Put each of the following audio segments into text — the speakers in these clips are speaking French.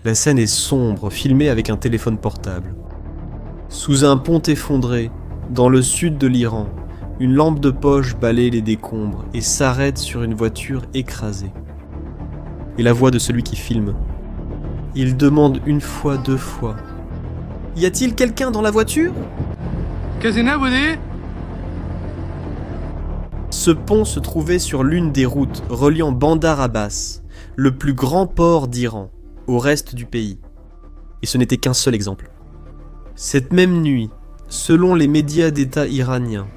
La scène est sombre, filmée avec un téléphone portable. Sous un pont effondré, dans le sud de l'Iran, une lampe de poche balaye les décombres et s'arrête sur une voiture écrasée. Et la voix de celui qui filme. Il demande une fois, deux fois. « Y a-t-il quelqu'un dans la voiture ?» Ce pont se trouvait sur l'une des routes reliant Bandar Abbas, le plus grand port d'Iran, au reste du pays. Et ce n'était qu'un seul exemple. Cette même nuit, selon les médias d'État iraniens,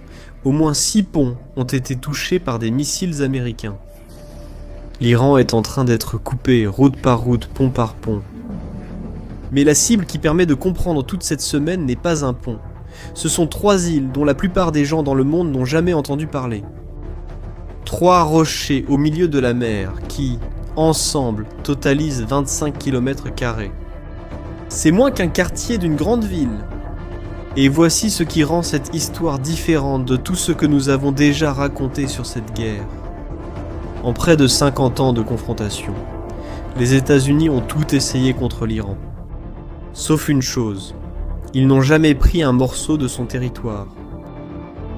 au moins 6 ponts ont été touchés par des missiles américains. L'Iran est en train d'être coupé route par route, pont par pont. Mais la cible qui permet de comprendre toute cette semaine n'est pas un pont. Ce sont 3 îles dont la plupart des gens dans le monde n'ont jamais entendu parler. 3 rochers au milieu de la mer qui, ensemble, totalisent 25 km². C'est moins qu'un quartier d'une grande ville. Et voici ce qui rend cette histoire différente de tout ce que nous avons déjà raconté sur cette guerre. En près de 50 ans de confrontation, les États-Unis ont tout essayé contre l'Iran. Sauf une chose, ils n'ont jamais pris un morceau de son territoire.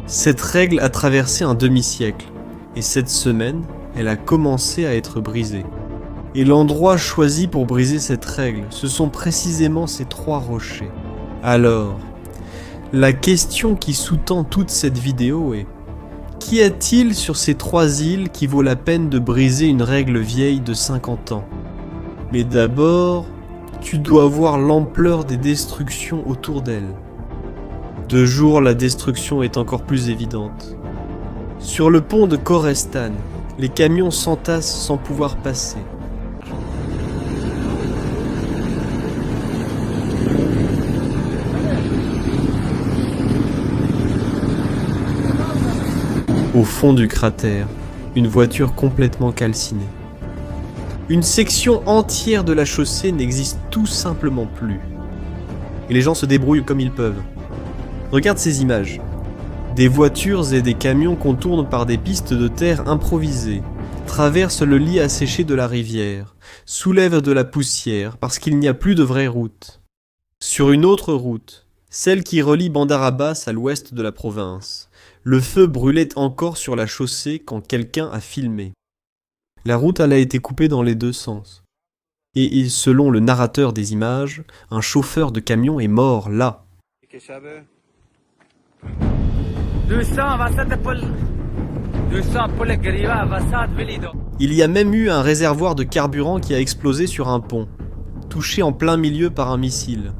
Cette règle a traversé un demi-siècle, et cette semaine, elle a commencé à être brisée. Et l'endroit choisi pour briser cette règle, ce sont précisément ces 3 rochers. Alors, la question qui sous-tend toute cette vidéo est: qu'y a-t-il sur ces 3 îles qui vaut la peine de briser une règle vieille de 50 ans? Mais d'abord, tu dois voir l'ampleur des destructions autour d'elles. De jour, la destruction est encore plus évidente. Sur le pont de Khorestan, les camions s'entassent sans pouvoir passer. Au fond du cratère, une voiture complètement calcinée. Une section entière de la chaussée n'existe tout simplement plus. Et les gens se débrouillent comme ils peuvent. Regarde ces images. Des voitures et des camions contournent par des pistes de terre improvisées, traversent le lit asséché de la rivière, soulèvent de la poussière parce qu'il n'y a plus de vraie route. Sur une autre route, celle qui relie Bandar Abbas à l'ouest de la province, le feu brûlait encore sur la chaussée quand quelqu'un a filmé. La route a été coupée dans les 2 sens. Et selon le narrateur des images, un chauffeur de camion est mort là. Il y a même eu un réservoir de carburant qui a explosé sur un pont, touché en plein milieu par un missile.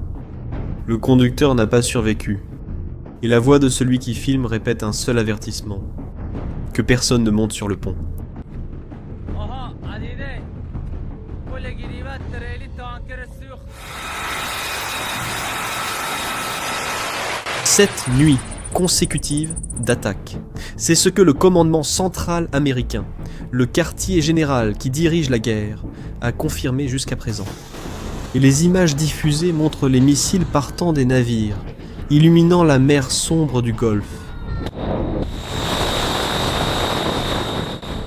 Le conducteur n'a pas survécu. Et la voix de celui qui filme répète un seul avertissement: que personne ne monte sur le pont. Sept nuits consécutives d'attaque. C'est ce que le commandement central américain, le quartier général qui dirige la guerre, a confirmé jusqu'à présent. Et les images diffusées montrent les missiles partant des navires, illuminant la mer sombre du Golfe.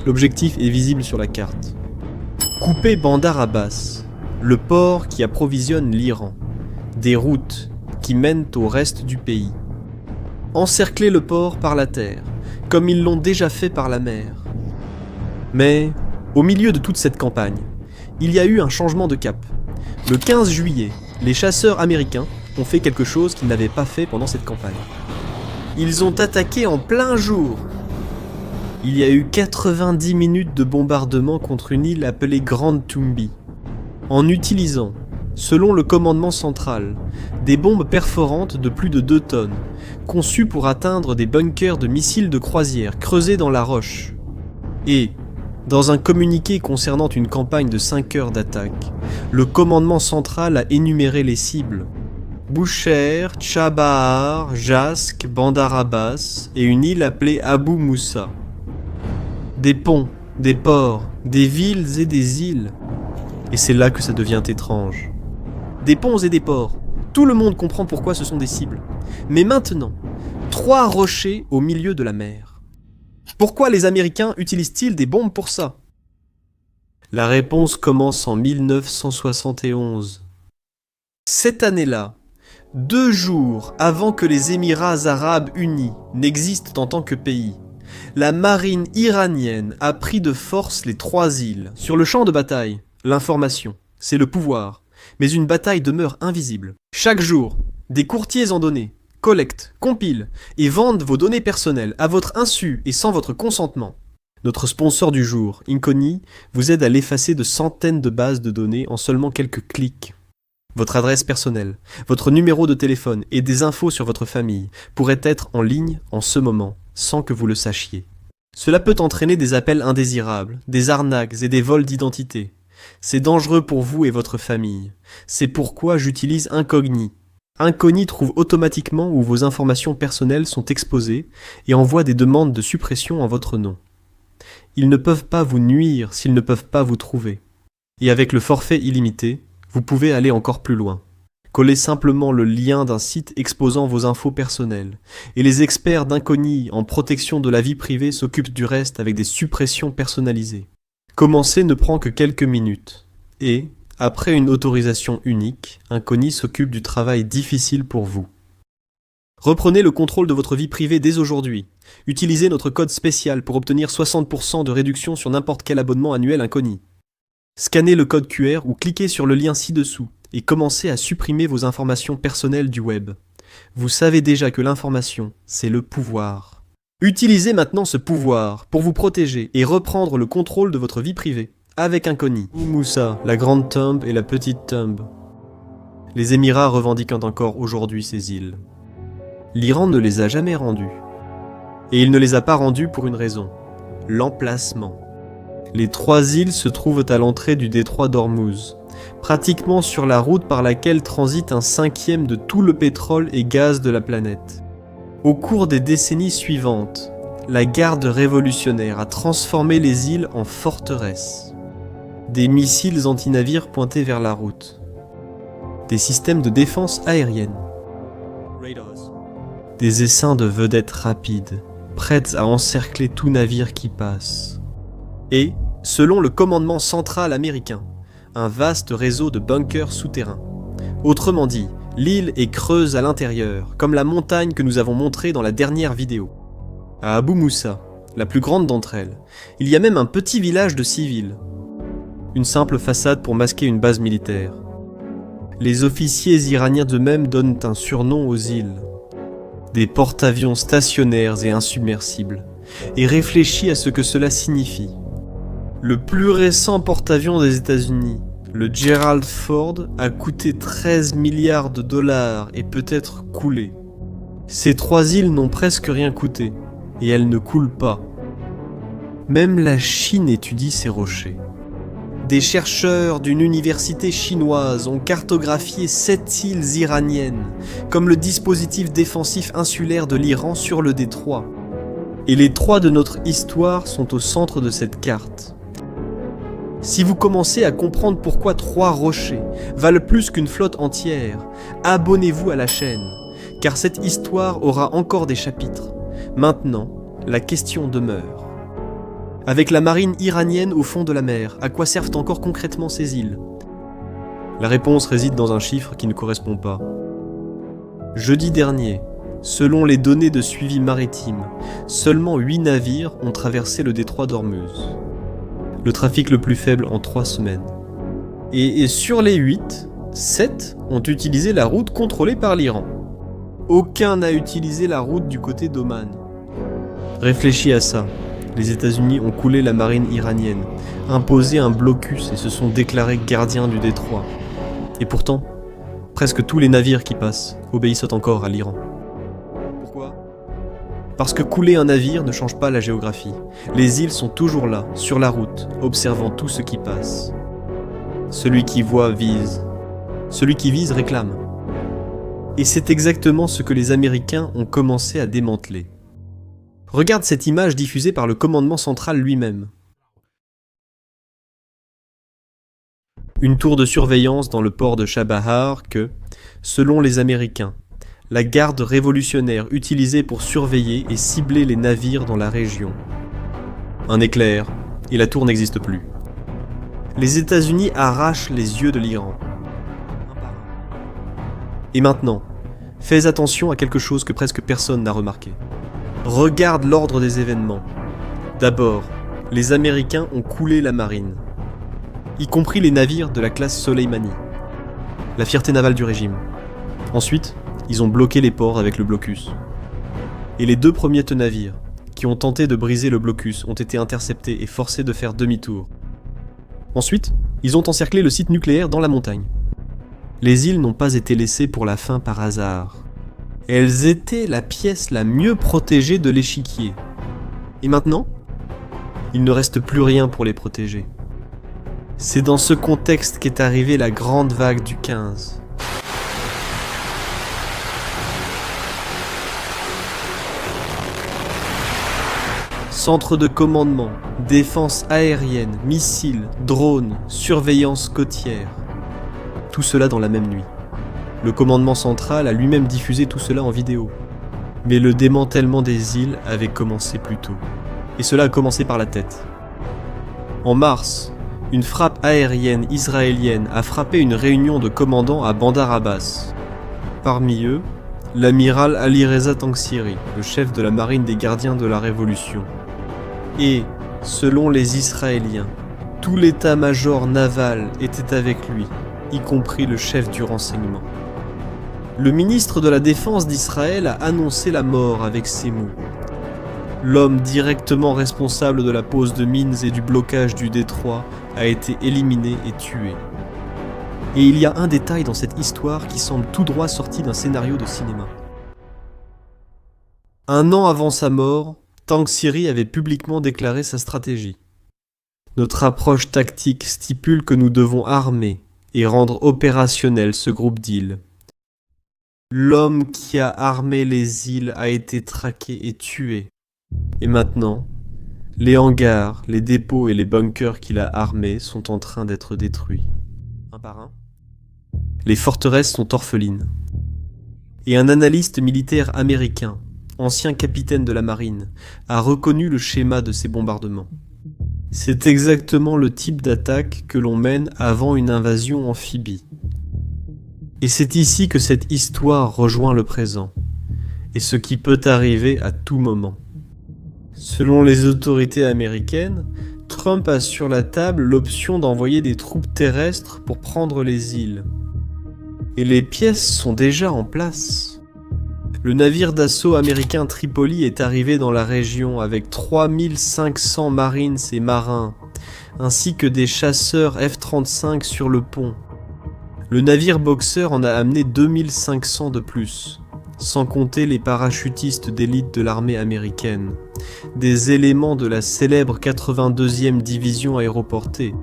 L'objectif est visible sur la carte. Couper Bandar Abbas, le port qui approvisionne l'Iran, des routes qui mènent au reste du pays. Encercler le port par la terre, comme ils l'ont déjà fait par la mer. Mais, au milieu de toute cette campagne, il y a eu un changement de cap. Le 15 juillet, les chasseurs américains ont fait quelque chose qu'ils n'avaient pas fait pendant cette campagne. Ils ont attaqué en plein jour. Il y a eu 90 minutes de bombardement contre une île appelée Grande Tumbi, en utilisant, selon le commandement central, des bombes perforantes de plus de 2 tonnes, conçues pour atteindre des bunkers de missiles de croisière creusés dans la roche. Et, dans un communiqué concernant une campagne de 5 heures d'attaque, le commandement central a énuméré les cibles: Boucher, Chabahar, Jask, Bandar Abbas et une île appelée Abu Moussa. Des ponts, des ports, des villes et des îles. Et c'est là que ça devient étrange. Des ponts et des ports. Tout le monde comprend pourquoi ce sont des cibles. Mais maintenant, 3 rochers au milieu de la mer. Pourquoi les Américains utilisent-ils des bombes pour ça? La réponse commence en 1971. Cette année-là, 2 jours avant que les Émirats arabes unis n'existent en tant que pays, la marine iranienne a pris de force les 3 îles. Sur le champ de bataille, l'information, c'est le pouvoir, mais une bataille demeure invisible. Chaque jour, des courtiers en données collectent, compilent et vendent vos données personnelles à votre insu et sans votre consentement. Notre sponsor du jour, Inconi, vous aide à l'effacer de centaines de bases de données en seulement quelques clics. Votre adresse personnelle, votre numéro de téléphone et des infos sur votre famille pourraient être en ligne en ce moment, sans que vous le sachiez. Cela peut entraîner des appels indésirables, des arnaques et des vols d'identité. C'est dangereux pour vous et votre famille. C'est pourquoi j'utilise Incogni. Incogni trouve automatiquement où vos informations personnelles sont exposées et envoie des demandes de suppression en votre nom. Ils ne peuvent pas vous nuire s'ils ne peuvent pas vous trouver. Et avec le forfait illimité, vous pouvez aller encore plus loin. Collez simplement le lien d'un site exposant vos infos personnelles, et les experts d'Incogni en protection de la vie privée s'occupent du reste avec des suppressions personnalisées. Commencer ne prend que quelques minutes, et, après une autorisation unique, Incogni s'occupe du travail difficile pour vous. Reprenez le contrôle de votre vie privée dès aujourd'hui. Utilisez notre code spécial pour obtenir 60% de réduction sur n'importe quel abonnement annuel Incogni. Scannez le code QR ou cliquez sur le lien ci-dessous et commencez à supprimer vos informations personnelles du web. Vous savez déjà que l'information, c'est le pouvoir. Utilisez maintenant ce pouvoir pour vous protéger et reprendre le contrôle de votre vie privée avec Incogni. Moussa, la grande Tombe et la petite Tombe. Les Émirats revendiquent encore aujourd'hui ces îles. L'Iran ne les a jamais rendues. Et il ne les a pas rendues pour une raison, l'emplacement. Les 3 îles se trouvent à l'entrée du détroit d'Ormuz, pratiquement sur la route par laquelle transite un 5e de tout le pétrole et gaz de la planète. Au cours des décennies suivantes, la garde révolutionnaire a transformé les îles en forteresses. Des missiles anti-navires pointés vers la route. Des systèmes de défense aérienne. Des essaims de vedettes rapides, prêtes à encercler tout navire qui passe. Et, selon le commandement central américain, un vaste réseau de bunkers souterrains. Autrement dit, l'île est creuse à l'intérieur, comme la montagne que nous avons montrée dans la dernière vidéo. À Abu Moussa, la plus grande d'entre elles, il y a même un petit village de civils. Une simple façade pour masquer une base militaire. Les officiers iraniens d'eux-mêmes donnent un surnom aux îles. Des porte-avions stationnaires et insubmersibles, et réfléchis à ce que cela signifie. Le plus récent porte-avions des États-Unis, le Gerald Ford, a coûté 13 milliards de dollars et peut être coulé. Ces 3 îles n'ont presque rien coûté, et elles ne coulent pas. Même la Chine étudie ces rochers. Des chercheurs d'une université chinoise ont cartographié 7 îles iraniennes, comme le dispositif défensif insulaire de l'Iran sur le détroit. Et les 3 de notre histoire sont au centre de cette carte. Si vous commencez à comprendre pourquoi 3 rochers valent plus qu'une flotte entière, abonnez-vous à la chaîne, car cette histoire aura encore des chapitres. Maintenant, la question demeure. Avec la marine iranienne au fond de la mer, à quoi servent encore concrètement ces îles? La réponse réside dans un chiffre qui ne correspond pas. Jeudi dernier, selon les données de suivi maritime, seulement 8 navires ont traversé le détroit d'Ormuz. Le trafic le plus faible en 3 semaines. Et sur les 8, 7 ont utilisé la route contrôlée par l'Iran. Aucun n'a utilisé la route du côté d'Oman. Réfléchis à ça. Les États-Unis ont coulé la marine iranienne, imposé un blocus et se sont déclarés gardiens du détroit. Et pourtant, presque tous les navires qui passent obéissent encore à l'Iran. Pourquoi ? Parce que couler un navire ne change pas la géographie. Les îles sont toujours là, sur la route, observant tout ce qui passe. Celui qui voit vise. Celui qui vise réclame. Et c'est exactement ce que les Américains ont commencé à démanteler. Regarde cette image diffusée par le commandement central lui-même. Une tour de surveillance dans le port de Chabahar que, selon les Américains, la garde révolutionnaire utilisée pour surveiller et cibler les navires dans la région. Un éclair, et la tour n'existe plus. Les États-Unis arrachent les yeux de l'Iran. Et maintenant, fais attention à quelque chose que presque personne n'a remarqué. Regarde l'ordre des événements. D'abord, les Américains ont coulé la marine, y compris les navires de la classe Soleimani, la fierté navale du régime. Ensuite, ils ont bloqué les ports avec le blocus. Et les 2 premiers navires, qui ont tenté de briser le blocus, ont été interceptés et forcés de faire demi-tour. Ensuite, ils ont encerclé le site nucléaire dans la montagne. Les îles n'ont pas été laissées pour la fin par hasard. Elles étaient la pièce la mieux protégée de l'échiquier. Et maintenant, il ne reste plus rien pour les protéger. C'est dans ce contexte qu'est arrivée la grande vague du 15. Centre de commandement, défense aérienne, missiles, drones, surveillance côtière. Tout cela dans la même nuit. Le commandement central a lui-même diffusé tout cela en vidéo. Mais le démantèlement des îles avait commencé plus tôt. Et cela a commencé par la tête. En mars, une frappe aérienne israélienne a frappé une réunion de commandants à Bandar Abbas. Parmi eux, l'amiral Ali Reza Tangsiri, le chef de la marine des gardiens de la Révolution. Et, selon les Israéliens, tout l'état-major naval était avec lui, y compris le chef du renseignement. Le ministre de la Défense d'Israël a annoncé la mort avec ces mots. L'homme directement responsable de la pose de mines et du blocage du détroit a été éliminé et tué. Et il y a un détail dans cette histoire qui semble tout droit sorti d'un scénario de cinéma. 1 an avant sa mort, Tangsiri avait publiquement déclaré sa stratégie. Notre approche tactique stipule que nous devons armer et rendre opérationnel ce groupe d'îles. L'homme qui a armé les îles a été traqué et tué. Et maintenant, les hangars, les dépôts et les bunkers qu'il a armés sont en train d'être détruits. Un par un. Les forteresses sont orphelines. Et un analyste militaire américain, ancien capitaine de la marine, a reconnu le schéma de ces bombardements. C'est exactement le type d'attaque que l'on mène avant une invasion amphibie. Et c'est ici que cette histoire rejoint le présent, et ce qui peut arriver à tout moment. Selon les autorités américaines, Trump a sur la table l'option d'envoyer des troupes terrestres pour prendre les îles. Et les pièces sont déjà en place. Le navire d'assaut américain Tripoli est arrivé dans la région avec 3500 marines et marins, ainsi que des chasseurs F-35 sur le pont. Le navire Boxer en a amené 2500 de plus, sans compter les parachutistes d'élite de l'armée américaine, des éléments de la célèbre 82e division aéroportée.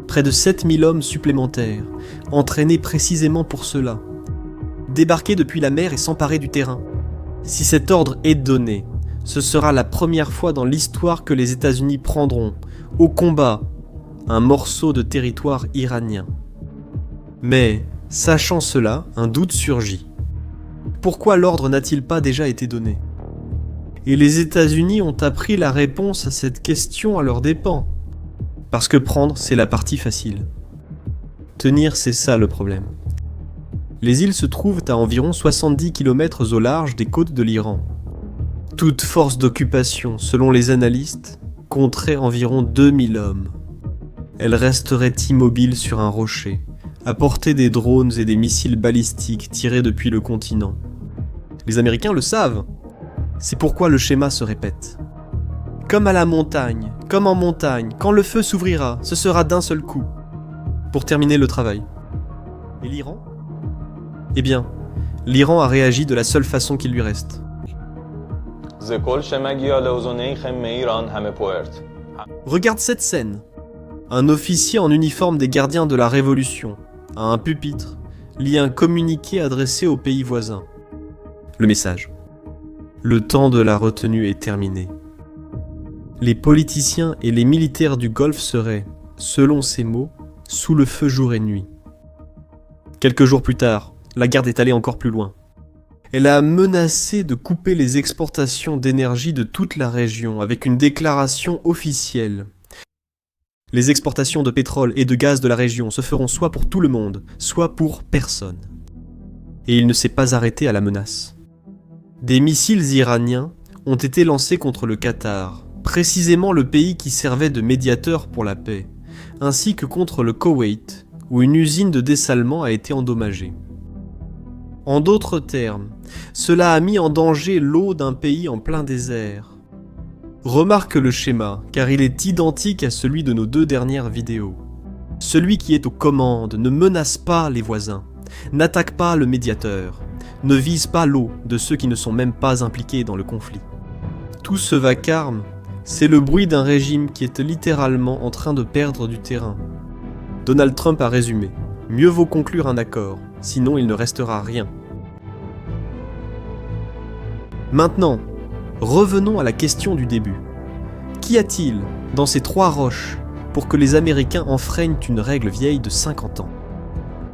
Près de 7000 hommes supplémentaires, entraînés précisément pour cela. Débarquer depuis la mer et s'emparer du terrain. Si cet ordre est donné, ce sera la première fois dans l'histoire que les États-Unis prendront, au combat, un morceau de territoire iranien. Mais, sachant cela, un doute surgit. Pourquoi l'ordre n'a-t-il pas déjà été donné? Et les États-Unis ont appris la réponse à cette question à leurs dépens. Parce que prendre, c'est la partie facile. Tenir, c'est ça le problème. Les îles se trouvent à environ 70 km au large des côtes de l'Iran. Toute force d'occupation, selon les analystes, compterait environ 2000 hommes. Elles resteraient immobiles sur un rocher, à portée des drones et des missiles balistiques tirés depuis le continent. Les Américains le savent. C'est pourquoi le schéma se répète. Comme à la montagne, comme en montagne, quand le feu s'ouvrira, ce sera d'un seul coup. Pour terminer le travail. Et l'Iran ? Eh bien, l'Iran a réagi de la seule façon qu'il lui reste. Regarde cette scène. Un officier en uniforme des gardiens de la Révolution, à un pupitre, lit un communiqué adressé aux pays voisins. Le message. Le temps de la retenue est terminé. Les politiciens et les militaires du Golfe seraient, selon ces mots, sous le feu jour et nuit. Quelques jours plus tard, la garde est allée encore plus loin. Elle a menacé de couper les exportations d'énergie de toute la région avec une déclaration officielle. Les exportations de pétrole et de gaz de la région se feront soit pour tout le monde, soit pour personne. Et il ne s'est pas arrêté à la menace. Des missiles iraniens ont été lancés contre le Qatar, précisément le pays qui servait de médiateur pour la paix, ainsi que contre le Koweït, où une usine de dessalement a été endommagée. En d'autres termes, cela a mis en danger l'eau d'un pays en plein désert. Remarque le schéma, car il est identique à celui de nos 2 dernières vidéos. Celui qui est aux commandes ne menace pas les voisins, n'attaque pas le médiateur, ne vise pas l'eau de ceux qui ne sont même pas impliqués dans le conflit. Tout ce vacarme, c'est le bruit d'un régime qui est littéralement en train de perdre du terrain. Donald Trump a résumé : mieux vaut conclure un accord, sinon il ne restera rien. Maintenant, revenons à la question du début. Qu'y a-t-il dans ces 3 roches pour que les Américains enfreignent une règle vieille de 50 ans ?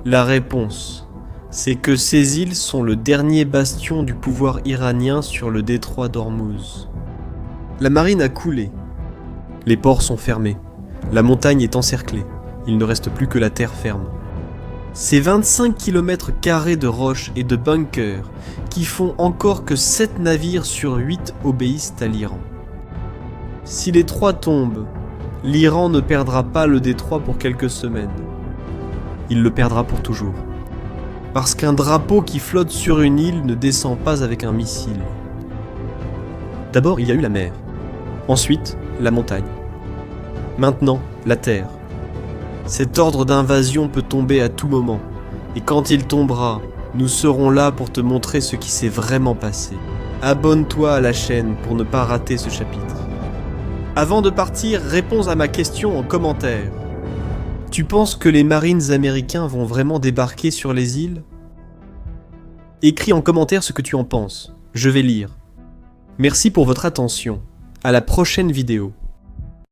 La réponse, c'est que ces îles sont le dernier bastion du pouvoir iranien sur le détroit d'Ormuz. La marine a coulé. Les ports sont fermés. La montagne est encerclée. Il ne reste plus que la terre ferme. Ces 25 km² de roches et de bunkers qui font encore que 7 navires sur 8 obéissent à l'Iran. Si les 3 tombent, l'Iran ne perdra pas le détroit pour quelques semaines. Il le perdra pour toujours. Parce qu'un drapeau qui flotte sur une île ne descend pas avec un missile. D'abord, il y a eu la mer. Ensuite, la montagne. Maintenant, la terre. Cet ordre d'invasion peut tomber à tout moment, et quand il tombera, nous serons là pour te montrer ce qui s'est vraiment passé. Abonne-toi à la chaîne pour ne pas rater ce chapitre. Avant de partir, réponds à ma question en commentaire. Tu penses que les Marines américains vont vraiment débarquer sur les îles ? Écris en commentaire ce que tu en penses, je vais lire. Merci pour votre attention, à la prochaine vidéo.